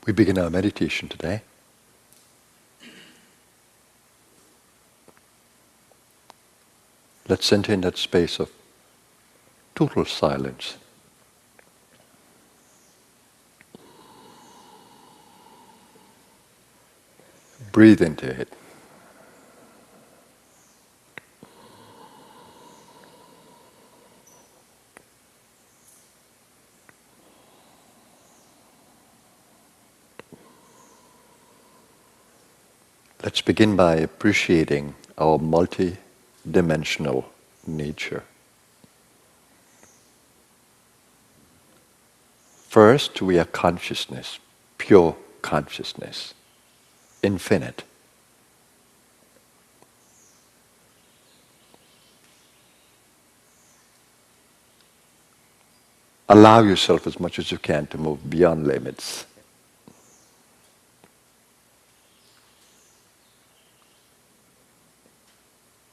We begin our meditation today. Let's enter in that space of total silence. Breathe into it. Let's begin by appreciating our multi-dimensional nature. First, we are consciousness, pure consciousness, infinite. Allow yourself as much as you can to move beyond limits.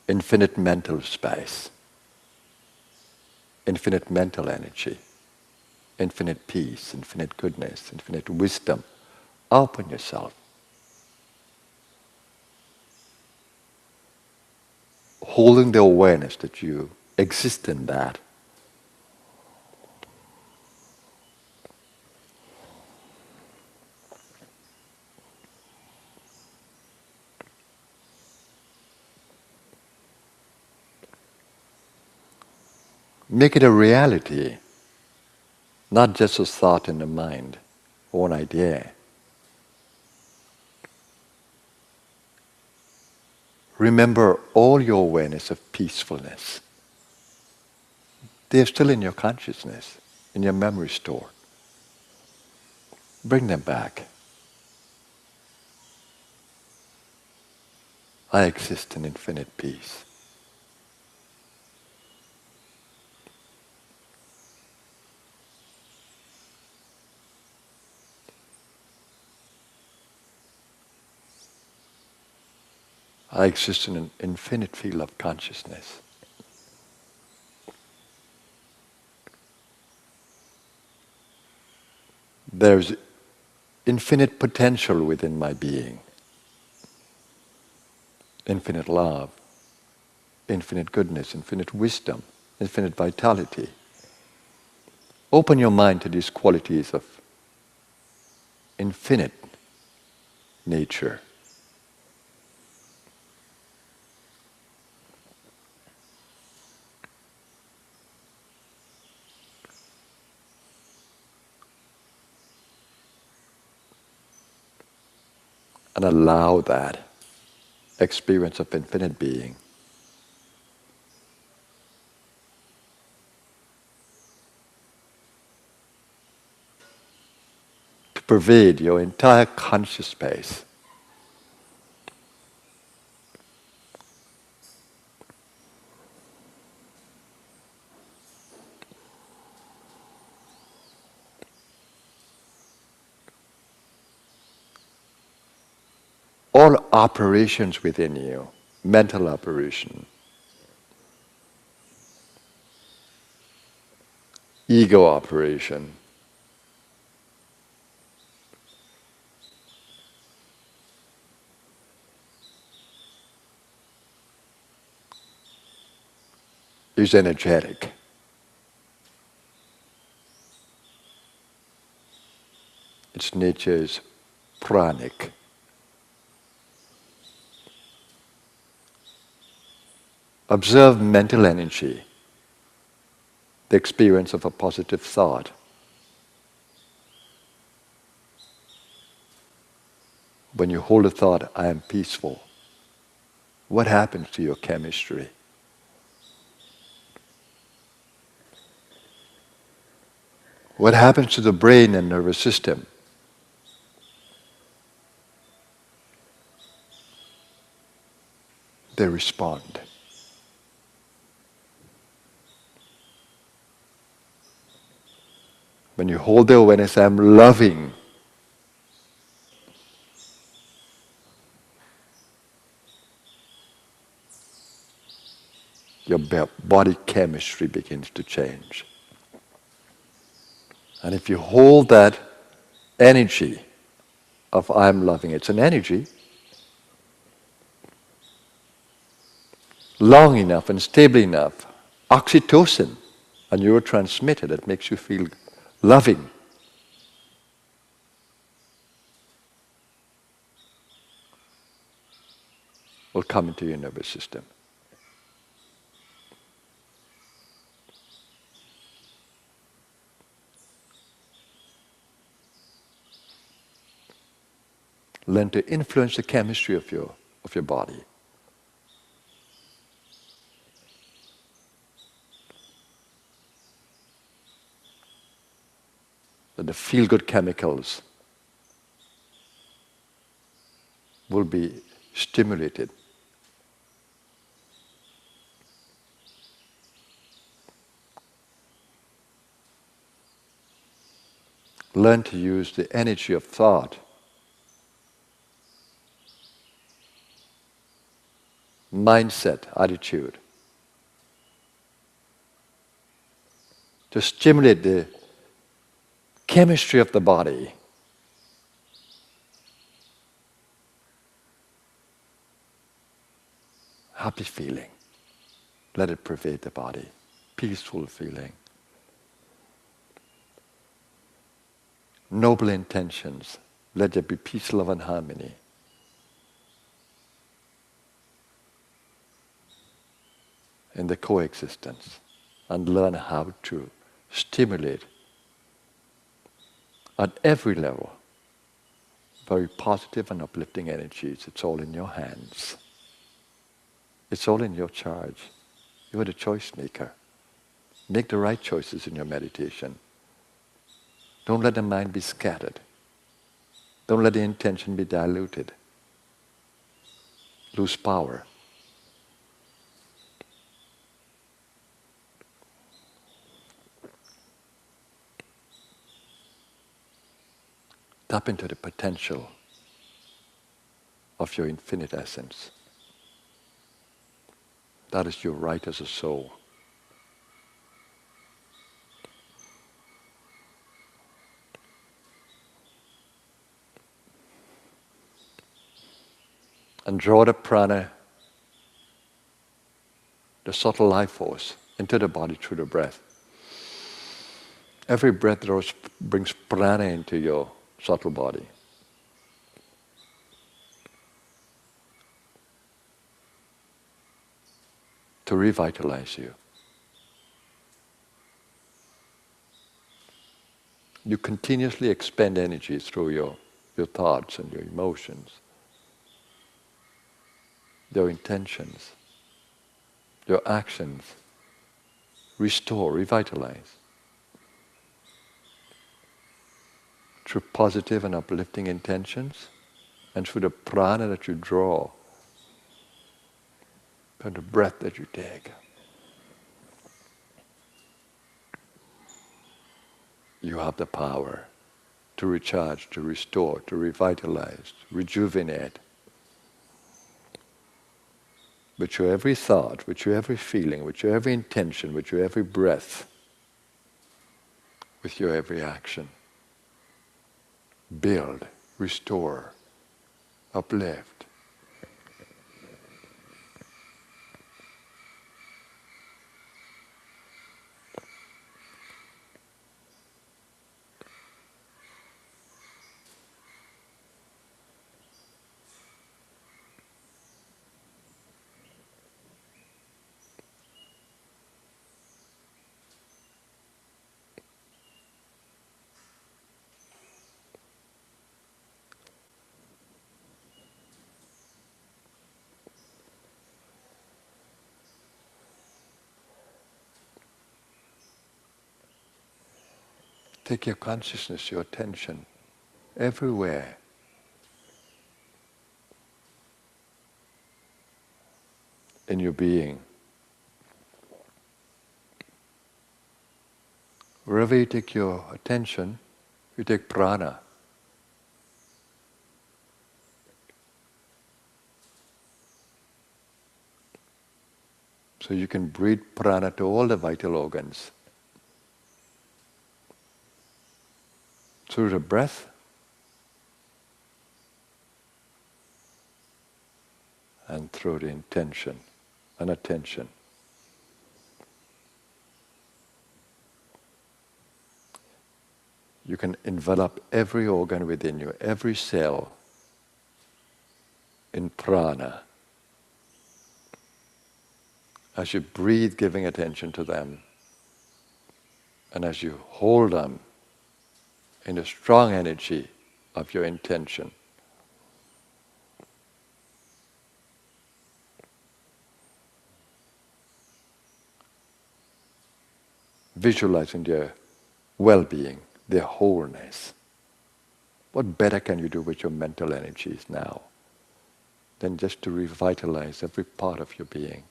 Infinite mental space, infinite mental energy, infinite peace, infinite goodness, infinite wisdom. Open yourself. Holding the awareness that you exist in that. Make it a reality, not just a thought in the mind or an idea. Remember all your awareness of peacefulness. They are still in your consciousness, in your memory store. Bring them back. I exist in infinite peace. I exist in an infinite field of consciousness. There's infinite potential within my being. Infinite love, infinite goodness, infinite wisdom, infinite vitality. Open your mind to these qualities of infinite nature. And allow that experience of infinite being to pervade your entire conscious space. All operations within you, mental operation, ego operation, is energetic. Its nature is pranic. Observe mental energy, the experience of a positive thought. When you hold a thought, I am peaceful, what happens to your chemistry? What happens to the brain and nervous system? They respond. When you hold the awareness, I am loving, your body chemistry begins to change. And if you hold that energy of I'm loving. It's an energy long enough and stable enough. Oxytocin, a neurotransmitter that makes you feel loving, will come into your nervous system. Learn to influence the chemistry of your body. That the feel-good chemicals will be stimulated. Learn to use the energy of thought, mindset, attitude, to stimulate the chemistry of the body. Happy feeling. Let it pervade the body. Peaceful feeling. Noble intentions. Let there be peace, love, and harmony. In the coexistence. And learn how to stimulate at every level very positive and uplifting energies. It's all in your hands. It's all in your charge. You are the choice maker. Make the right choices in your meditation. Don't let the mind be scattered. Don't let the intention be diluted. Lose power. Tap into the potential of your infinite essence. That is your right as a soul. And draw the prana, the subtle life force, into the body through the breath. Every breath brings prana into your subtle body. To revitalize you. You continuously expend energy through your thoughts and your emotions, your intentions, your actions. Restore, revitalize. Through positive and uplifting intentions, and through the prana that you draw, and the breath that you take. You have the power to recharge, to restore, to revitalize, to rejuvenate. With your every thought, with your every feeling, with your every intention, with your every breath, with your every action. Build, restore, uplift. Take your consciousness, your attention, everywhere. In your being. Wherever you take your attention, you take prana. So you can breathe prana to all the vital organs. Through the breath, and through the intention and attention. You can envelop every organ within you, every cell, in prana. As you breathe, giving attention to them, and as you hold them in the strong energy of your intention, visualizing their well-being, their wholeness. What better can you do with your mental energies now than just to revitalize every part of your being?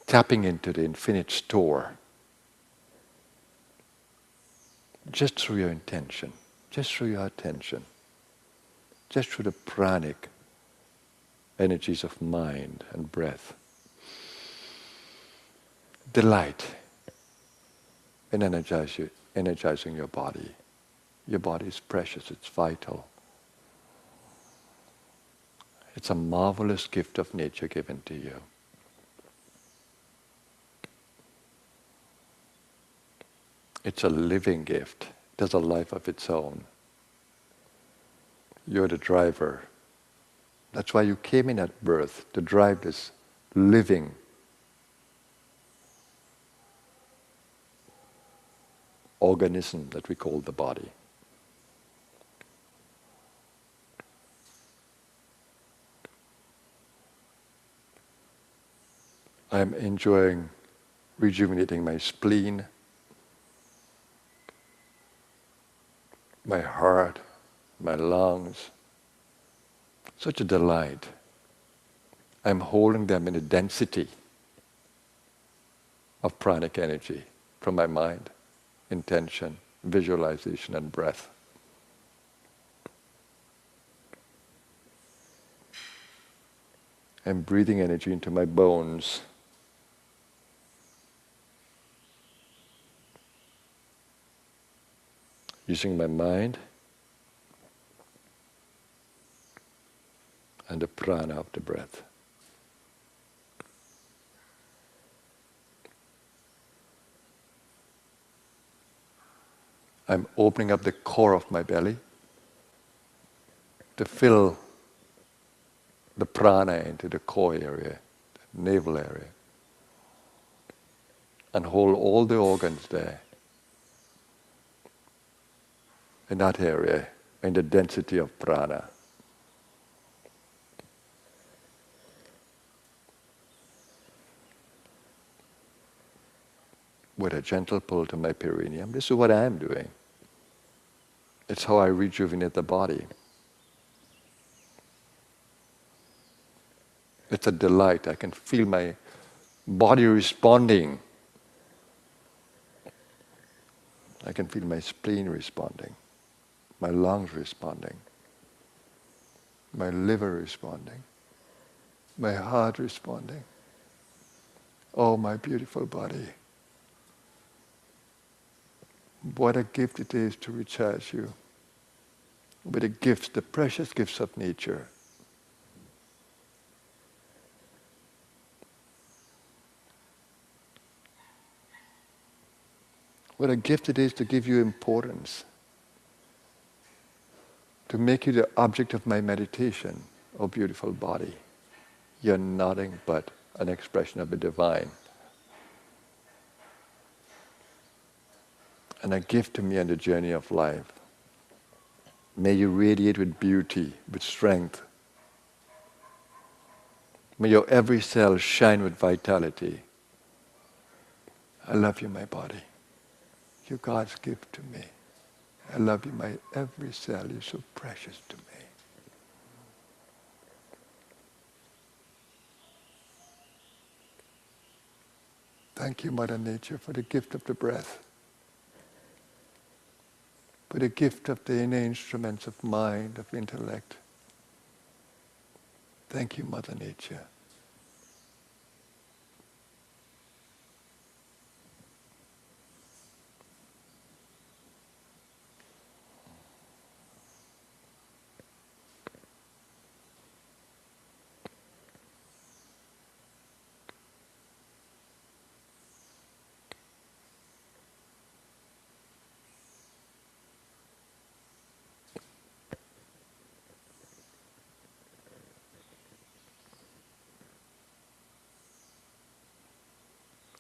Tapping into the infinite store just through your intention, just through your attention, just through the pranic energies of mind and breath. Delight in energizing your body. Your body is precious, it's vital. It's a marvelous gift of nature given to you. It's a living gift. It has a life of its own. You're the driver. That's why you came in at birth, to drive this living organism that we call the body. I'm enjoying rejuvenating my spleen, my heart, my lungs. Such a delight. I'm holding them in a density of pranic energy from my mind, intention, visualization, and breath. I'm breathing energy into my bones. Using my mind and the prana of the breath. I'm opening up the core of my belly to fill the prana into the core area, the navel area, and hold all the organs there, in that area, in the density of prana. With a gentle pull to my perineum. This is what I am doing. It's how I rejuvenate the body. It's a delight. I can feel my body responding. I can feel my spleen responding, my lungs responding, my liver responding, my heart responding. Oh, my beautiful body. What a gift it is to recharge you with the gifts, the precious gifts of nature. What a gift it is to give you importance, to make you the object of my meditation, oh beautiful body. You're nothing but an expression of the divine. And a gift to me on the journey of life. May you radiate with beauty, with strength. May your every cell shine with vitality. I love you, my body. You're God's gift to me. I love you, my every cell. You're so precious to me. Thank you, Mother Nature, for the gift of the breath, for the gift of the inner instruments of mind, of intellect. Thank you, Mother Nature.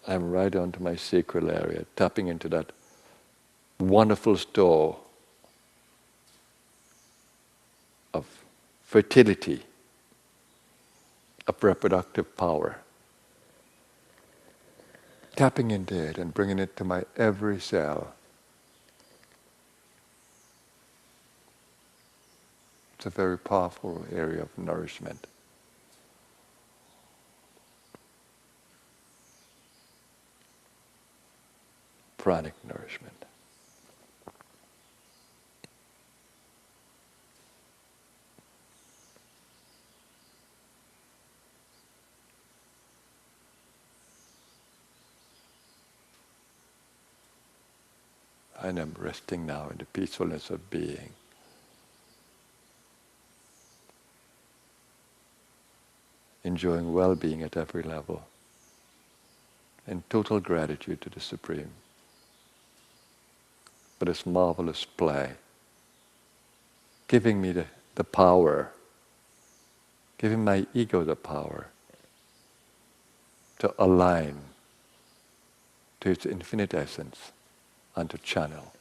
I'm right onto my sacral area, tapping into that wonderful store of fertility, of reproductive power. Tapping into it and bringing it to my every cell. It's a very powerful area of nourishment. Pranic nourishment. And I'm resting now in the peacefulness of being. Enjoying well-being at every level. In total gratitude to the Supreme for this marvelous play. Giving me the power, giving my ego the power to align to its infinite essence and to channel.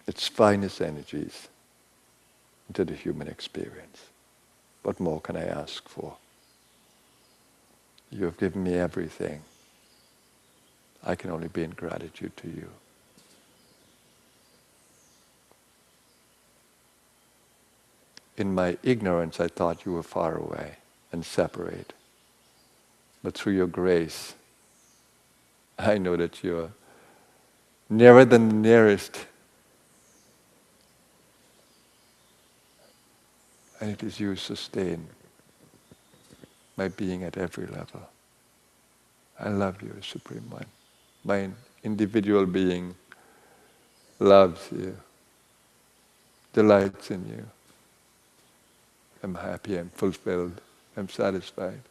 Its finest energies into the human experience. What more can I ask for? You have given me everything. I can only be in gratitude to you. In my ignorance, I thought you were far away and separate. But through your grace, I know that you're nearer than the nearest. And it is you who sustain my being at every level. I love you, Supreme One. My individual being loves you, delights in you. I'm happy, I'm fulfilled, I'm satisfied.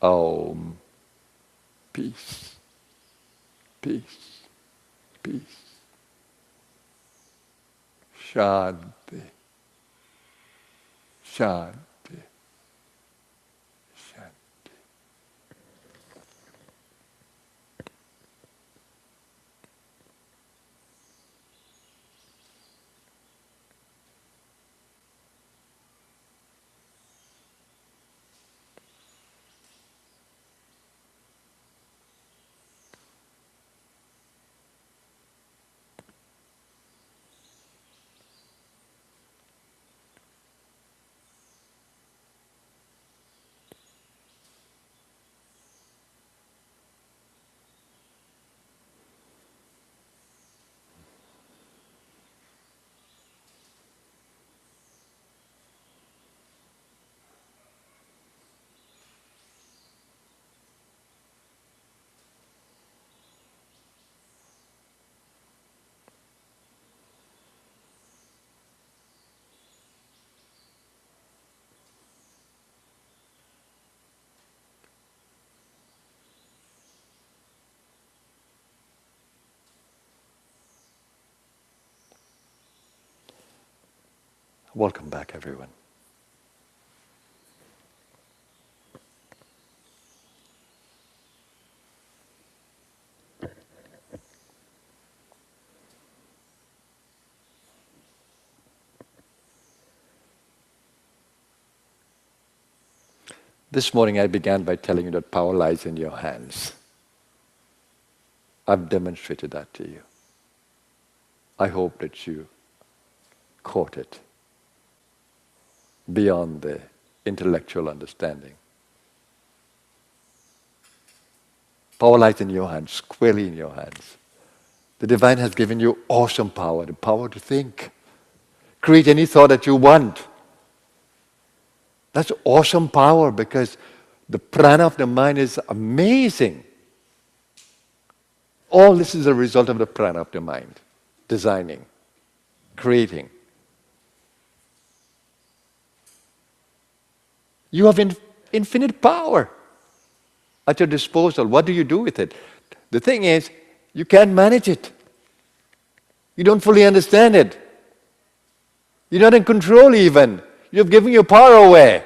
Om. Peace, peace, peace. Shanti, shanti, shanti. Welcome back, everyone. This morning I began by telling you that power lies in your hands. I've demonstrated that to you. I hope that you caught it beyond the intellectual understanding. Power lies in your hands, squarely in your hands. The Divine has given you awesome power, the power to think. Create any thought that you want. That's awesome power because the prana of the mind is amazing. All this is a result of the prana of the mind. Designing, creating. You have infinite power at your disposal. What do you do with it? The thing is, you can't manage it. You don't fully understand it. You're not in control even. You've given your power away.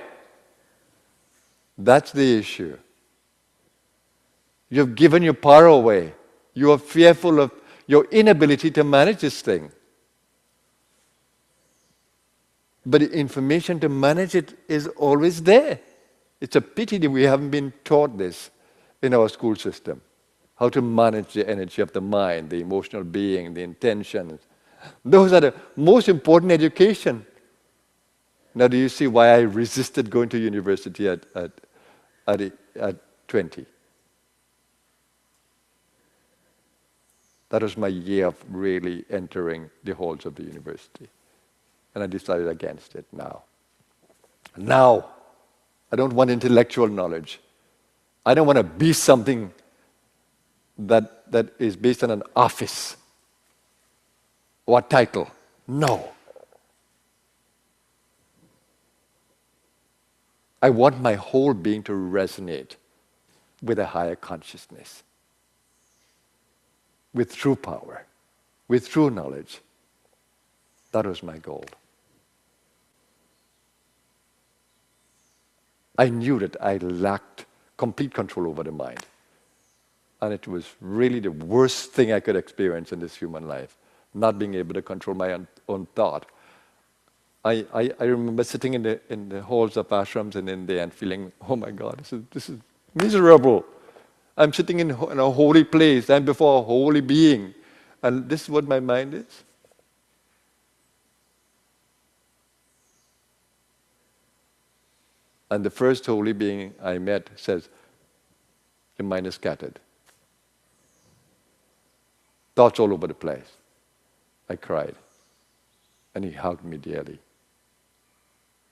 That's the issue. You've given your power away. You are fearful of your inability to manage this thing. But the information to manage it is always there. It's a pity that we haven't been taught this in our school system. How to manage the energy of the mind, the emotional being, the intentions. Those are the most important education. Now do you see why I resisted going to university at 20? That was my year of really entering the halls of the university. And I decided against it now. Now, I don't want intellectual knowledge. I don't want to be something that is based on an office or a title. No. I want my whole being to resonate with a higher consciousness, with true power, with true knowledge. That was my goal. I knew that I lacked complete control over the mind. And it was really the worst thing I could experience in this human life, not being able to control my own thought. I remember sitting in the halls of ashrams in India and feeling, oh my God, this is miserable. I'm sitting in a holy place. I'm before a holy being. And this is what my mind is. And the first holy being I met says, your mind is scattered. Thoughts all over the place. I cried. And he hugged me dearly,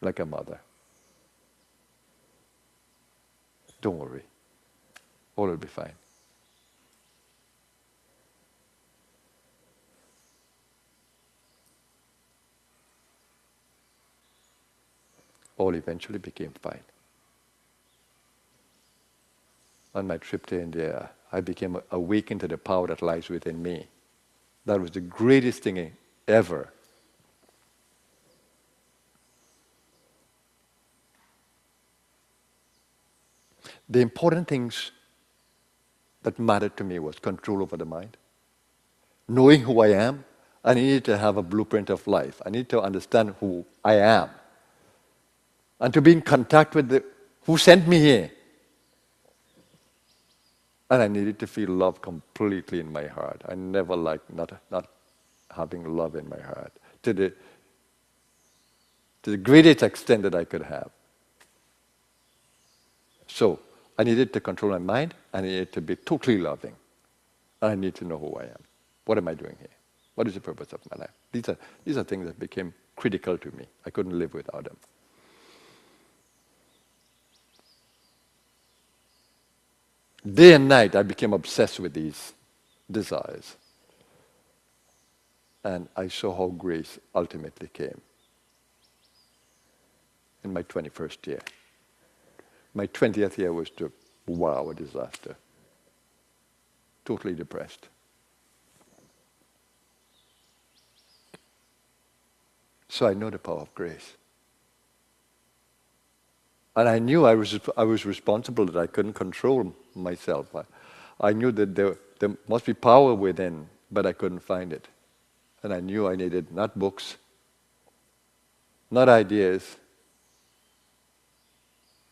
like a mother. Don't worry. All will be fine. All eventually became fine. On my trip to India, I became awakened to the power that lies within me. That was the greatest thing ever. The important things that mattered to me was control over the mind. Knowing who I am, I needed to have a blueprint of life. I need to understand who I am. And to be in contact with who sent me here. And I needed to feel love completely in my heart. I never liked not having love in my heart. To the greatest extent that I could have. So, I needed to control my mind. I needed to be totally loving. And I need to know who I am. What am I doing here? What is the purpose of my life? These are things that became critical to me. I couldn't live without them. Day and night, I became obsessed with these desires. And I saw how grace ultimately came in my 21st year. My 20th year was a disaster. Totally depressed. So I know the power of grace. And I knew I was responsible, that I couldn't control myself. I knew that there must be power within, but I couldn't find it. And I knew I needed not books, not ideas.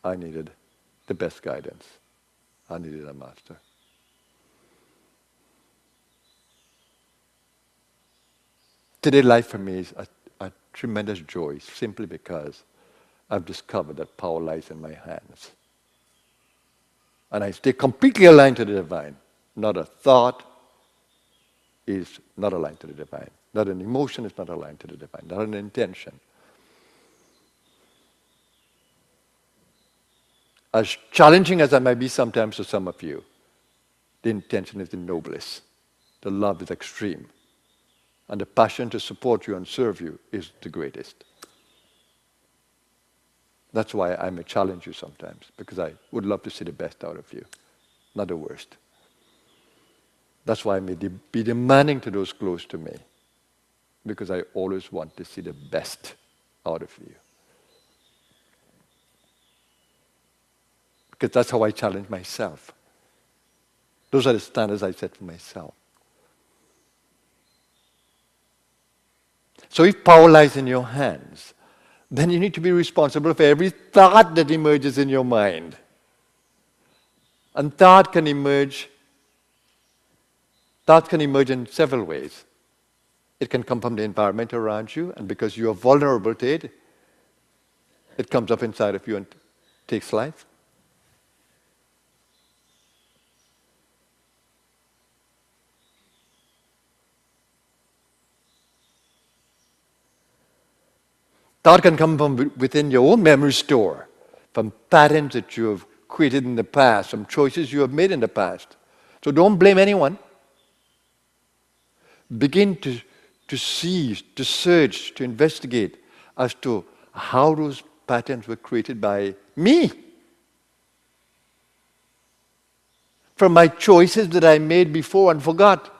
I needed the best guidance. I needed a master. Today, life for me is a tremendous joy, simply because I've discovered that power lies in my hands. And I stay completely aligned to the divine. Not a thought is not aligned to the divine. Not an emotion is not aligned to the divine. Not an intention. As challenging as I might be sometimes to some of you, the intention is the noblest. The love is extreme. And the passion to support you and serve you is the greatest. That's why I may challenge you sometimes, because I would love to see the best out of you, not the worst. That's why I may be demanding to those close to me, because I always want to see the best out of you. Because that's how I challenge myself. Those are the standards I set for myself. So if power lies in your hands, then you need to be responsible for every thought that emerges in your mind. And thought can emerge in several ways. It can come from the environment around you, and because you are vulnerable to it, it comes up inside of you and takes life. Thought can come from within your own memory store, from patterns that you have created in the past, from choices you have made in the past. So don't blame anyone. Begin to see, to search, to investigate as to how those patterns were created by me. From my choices that I made before and forgot.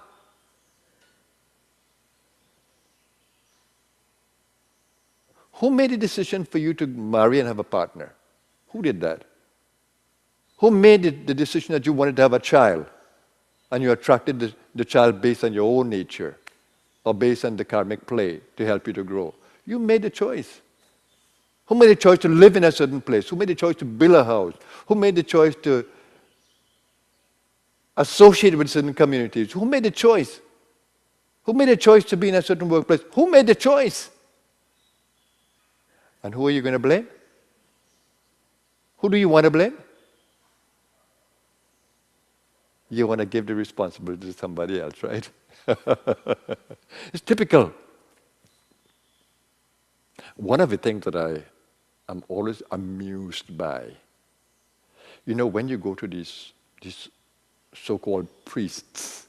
Who made a decision for you to marry and have a partner? Who did that? Who made the decision that you wanted to have a child and you attracted the child based on your own nature or based on the karmic play to help you to grow? You made a choice. Who made a choice to live in a certain place? Who made a choice to build a house? Who made the choice to associate with certain communities? Who made the choice? Who made a choice to be in a certain workplace? Who made the choice? And who are you going to blame? Who do you want to blame? You want to give the responsibility to somebody else, right? It's typical. One of the things that I am always amused by, when you go to these so-called priests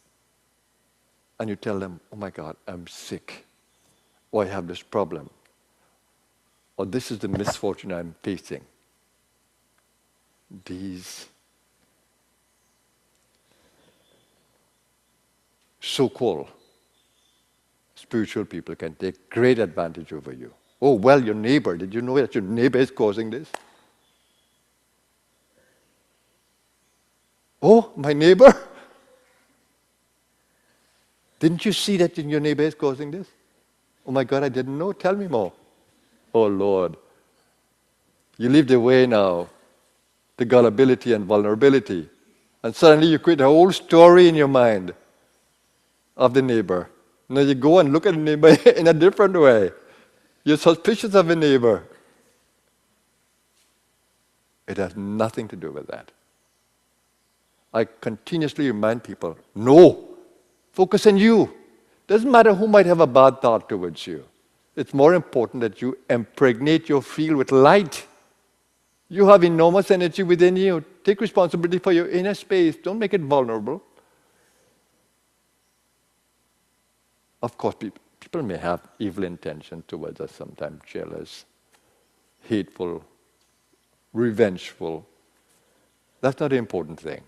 and you tell them, oh my God, I'm sick, or I have this problem, or this is the misfortune I'm facing. These so-called spiritual people can take great advantage over you. Oh, well, your neighbor, did you know that your neighbor is causing this? Oh, my neighbor? Didn't you see that your neighbor is causing this? Oh my God, I didn't know. Tell me more. Oh Lord, you leave the way now to gullibility and vulnerability. And suddenly you create a whole story in your mind of the neighbor. Now you go and look at the neighbor in a different way. You're suspicious of the neighbor. It has nothing to do with that. I continuously remind people, no, focus on you. Doesn't matter who might have a bad thought towards you. It's more important that you impregnate your field with light. You have enormous energy within you. Take responsibility for your inner space. Don't make it vulnerable. Of course, people may have evil intentions towards us, sometimes jealous, hateful, revengeful. That's not the important thing.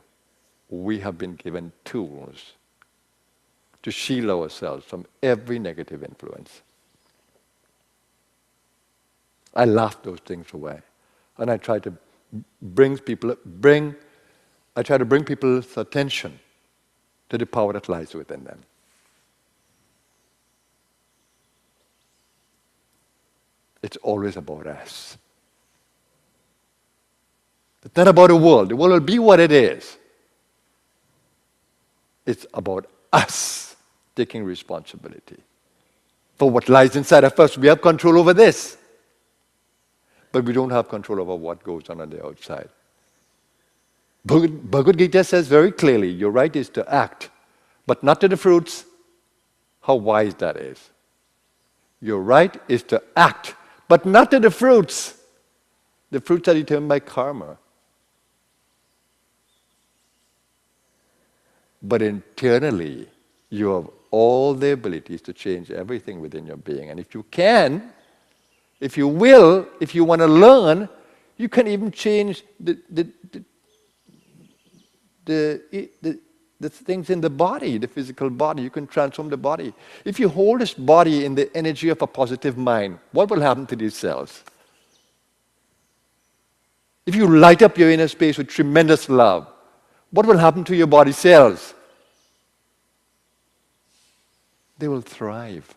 We have been given tools to shield ourselves from every negative influence. I laugh those things away. And I try to bring people's attention to the power that lies within them. It's always about us. It's not about the world. The world will be what it is. It's about us taking responsibility for what lies inside of us. We have control over this. But we don't have control over what goes on the outside. Bhagavad Gita says very clearly, your right is to act, but not to the fruits. How wise that is. Your right is to act, but not to the fruits. The fruits are determined by karma. But internally, you have all the abilities to change everything within your being. And if you can, if you will, if you want to learn, you can even change the the things in the body, the physical body. You can transform the body. If you hold this body in the energy of a positive mind, what will happen to these cells? If you light up your inner space with tremendous love, what will happen to your body cells? They will thrive.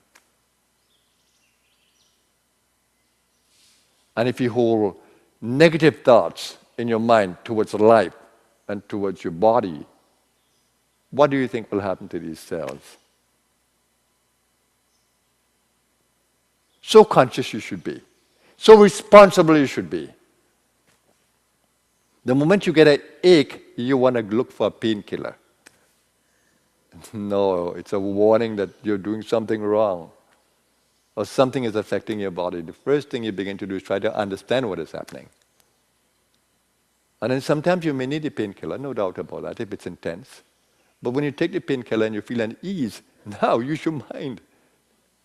And if you hold negative thoughts in your mind towards life and towards your body, what do you think will happen to these cells? So conscious you should be. So responsible you should be. The moment you get an ache, you want to look for a painkiller. No, it's a warning that you're doing something wrong or something is affecting your body. The first thing you begin to do is try to understand what is happening. And then sometimes you may need a painkiller, no doubt about that, if it's intense. But when you take the painkiller and you feel an ease, now use your mind.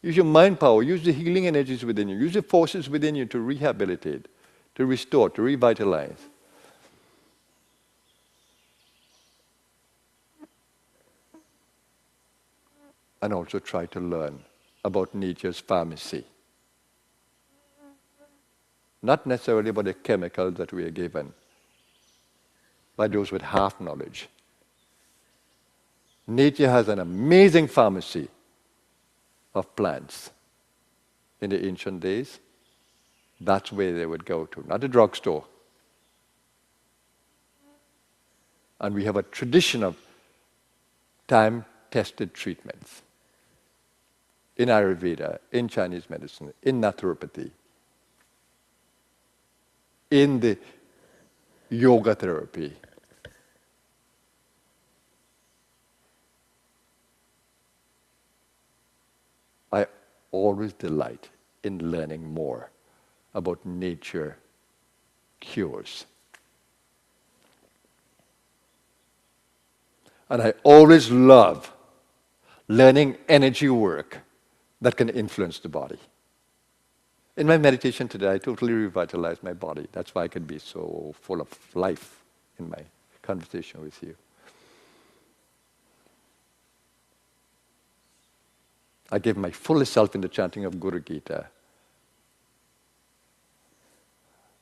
Use your mind power. Use the healing energies within you. Use the forces within you to rehabilitate, to restore, to revitalize. And also try to learn about nature's pharmacy. Not necessarily about the chemicals that we are given by those with half knowledge. Nature has an amazing pharmacy of plants. In the ancient days, that's where they would go to, not a drugstore. And we have a tradition of time-tested treatments. In Ayurveda, in Chinese medicine, in naturopathy, in the yoga therapy. I always delight in learning more about nature cures. And I always love learning energy work that can influence the body. In my meditation today, I totally revitalized my body. That's why I can be so full of life in my conversation with you. I gave my fullest self in the chanting of Guru Gita.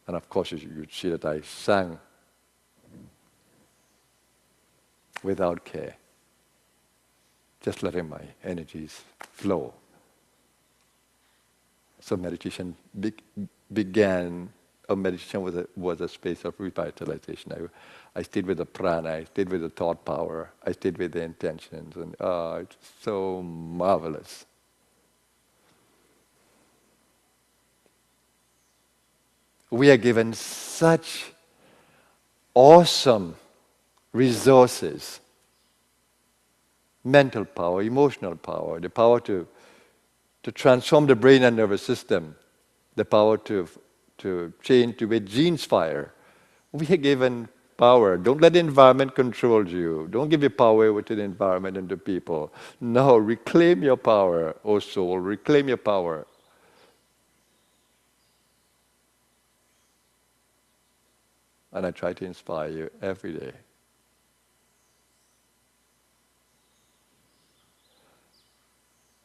And of course, you'd see that I sang without care, just letting my energies flow. So meditation began, or meditation was a space of revitalization. I stayed with the prana, I stayed with the thought power, I stayed with the intentions, and it's so marvelous. We are given such awesome resources, mental power, emotional power, the power to transform the brain and nervous system, the power to change, to make genes fire. We are given power. Don't let the environment control you. Don't give your power over to the environment and to people. No, reclaim your power, O soul. Reclaim your power. And I try to inspire you every day.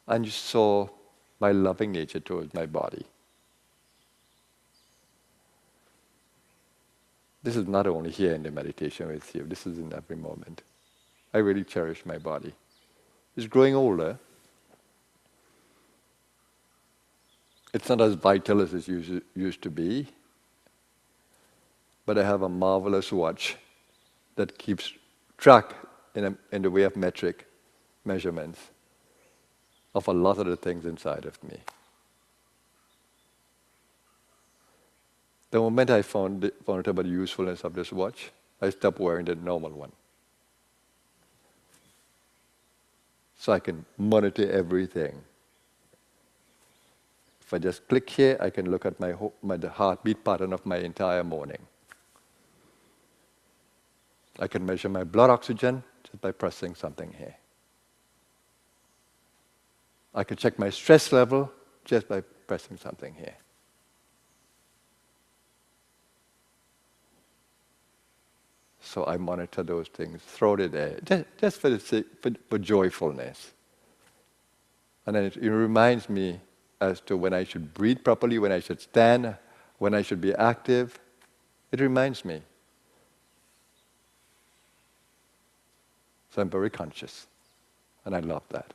And you saw my loving nature towards my body. This is not only here in the meditation with you, this is in every moment. I really cherish my body. It's growing older. It's not as vital as it used to be, but I have a marvelous watch that keeps track in the way of metric measurements of a lot of the things inside of me. The moment I found out about the usefulness of this watch, I stopped wearing the normal one. So I can monitor everything. If I just click here, I can look at the heartbeat pattern of my entire morning. I can measure my blood oxygen just by pressing something here. I can check my stress level just by pressing something here. So I monitor those things, throw it there, just for the sake, for joyfulness. And then it reminds me as to when I should breathe properly, when I should stand, when I should be active. It reminds me. So I'm very conscious. And I love that.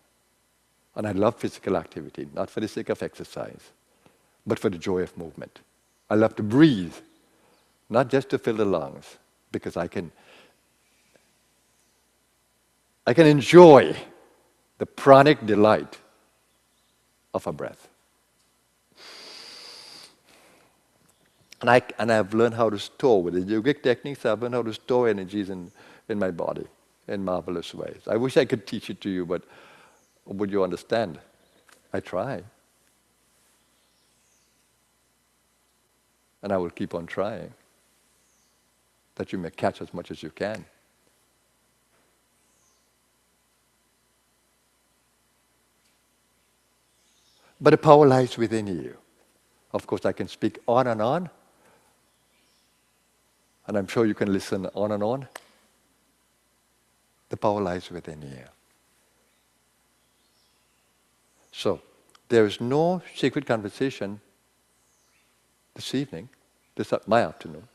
And I love physical activity, not for the sake of exercise, but for the joy of movement. I love to breathe, not just to fill the lungs, because I can enjoy the pranic delight of a breath. And I've learned how to store, with the yogic techniques, I've learned how to store energies in my body in marvelous ways. I wish I could teach it to you, but would you understand? I try. And I will keep on trying, that you may catch as much as you can. But the power lies within you. Of course, I can speak on, and I'm sure you can listen on and on. The power lies within you. So, there is no secret conversation this evening, my afternoon,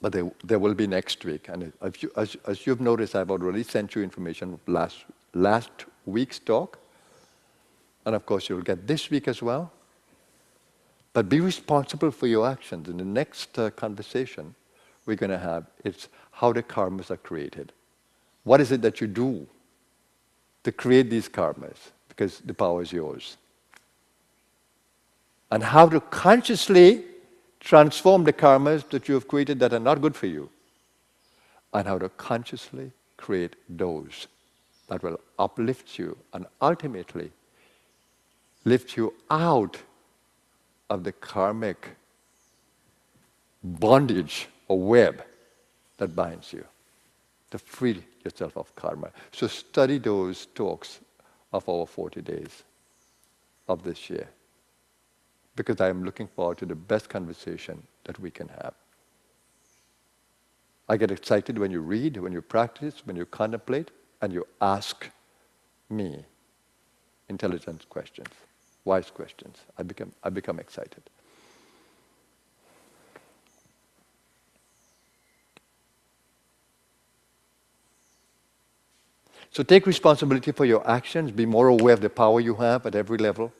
but there will be next week. And as you've noticed, I've already sent you information of last week's talk, and of course you'll get this week as well. But be responsible for your actions. In the next conversation we're going to have, it's how the karmas are created. What is it that you do to create these karmas? Because the power is yours. And how to consciously transform the karmas that you have created that are not good for you. And how to consciously create those that will uplift you and ultimately lift you out of the karmic bondage or web that binds you, to free yourself of karma. So study those talks of our 40 days of this year, because I am looking forward to the best conversation that we can have. I get excited when you read, when you practice, when you contemplate, and you ask me intelligent questions, wise questions. I become excited. So take responsibility for your actions. Be more aware of the power you have at every level.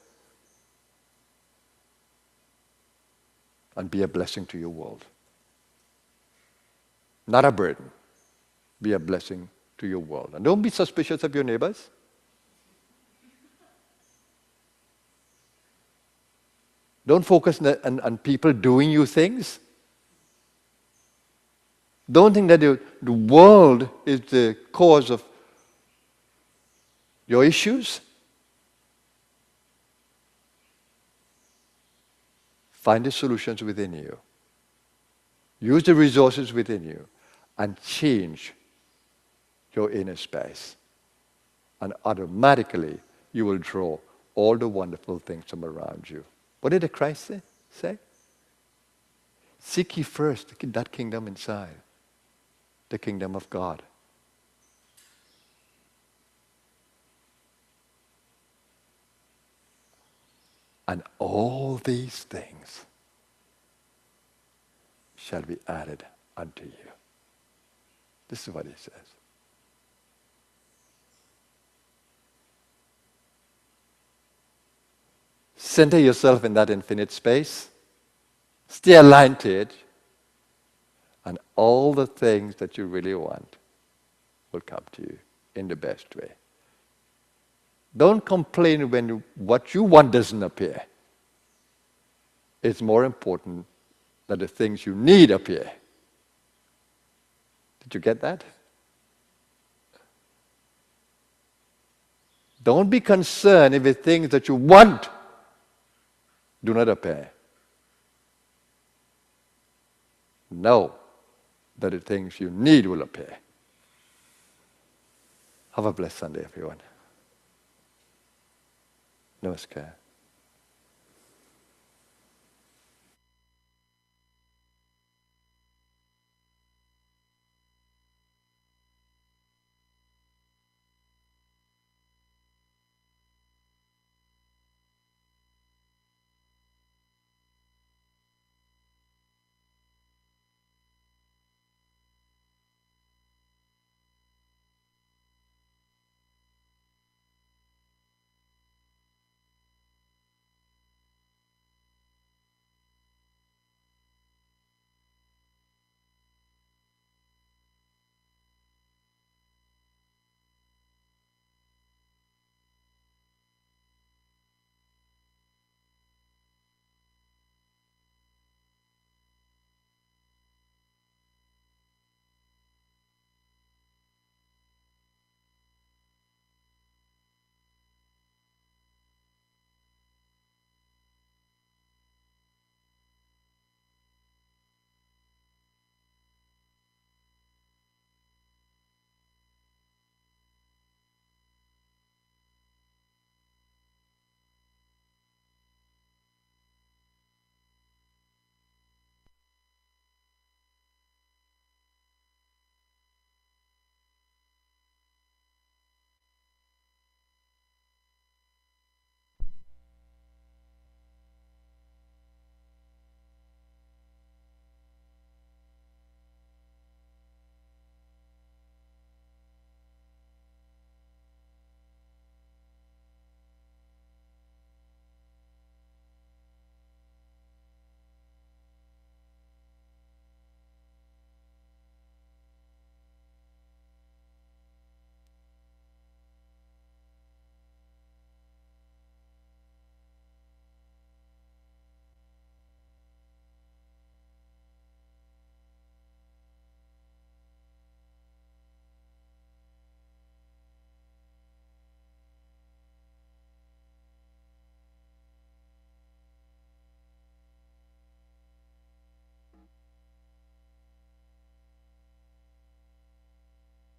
And be a blessing to your world. Not a burden. Be a blessing to your world. And don't be suspicious of your neighbors. Don't focus on people doing you things. Don't think that the world is the cause of your issues. Find the solutions within you. Use the resources within you and change your inner space. And automatically you will draw all the wonderful things from around you. What did the Christ say? Seek ye first that kingdom inside, the kingdom of God. And all these things shall be added unto you. This is what he says. Center yourself in that infinite space. Stay aligned to it. And all the things that you really want will come to you in the best way. Don't complain when what you want doesn't appear. It's more important that the things you need appear. Did you get that? Don't be concerned if the things that you want do not appear. Know that the things you need will appear. Have a blessed Sunday, everyone. Namaskar.